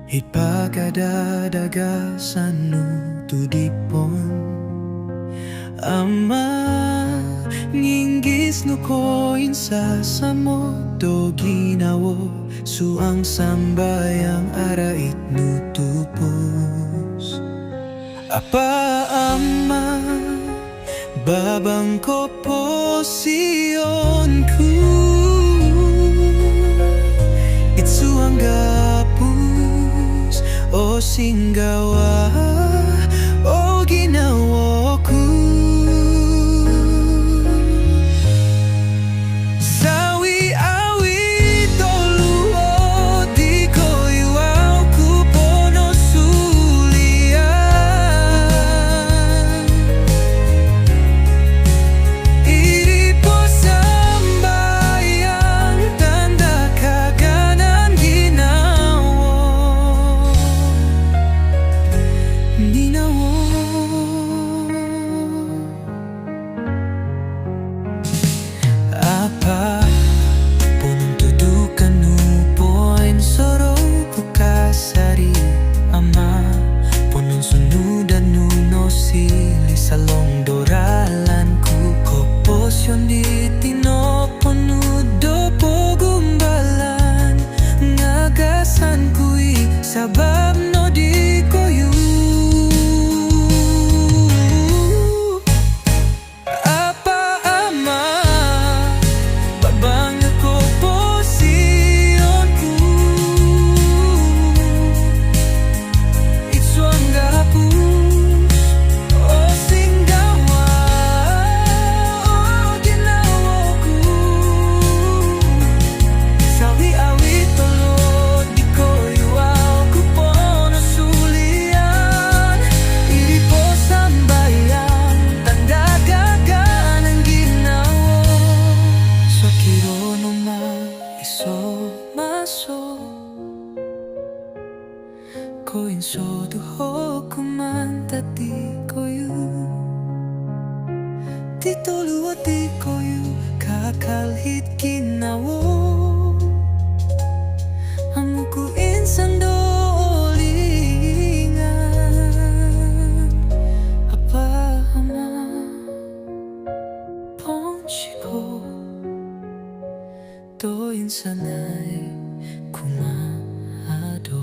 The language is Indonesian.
Ipagkadadagasan no tudipon Ama nginggis no koin sa samo do ginawo suang sambayang arait no tupos Apa ama babang ko po siyonku Itsuang gapus o singgawa o ginawa ko Sawi awi toluo di ko iwaw ko pono sulian Iri po sambayang tanda kaganan ginawa Apa punong tudukan no poin soro bukasari Ama punong sunudan no sili salong doralan ku Koposyon di tinoponudo po gumbalan Ngagasan ku'i sabab no di koyu Koin so duho kuman tati koyu Titoluwa ti koyu kakalhit kinawo Amuku insan do olingan Apa ama ponchiko Do insanay kumaado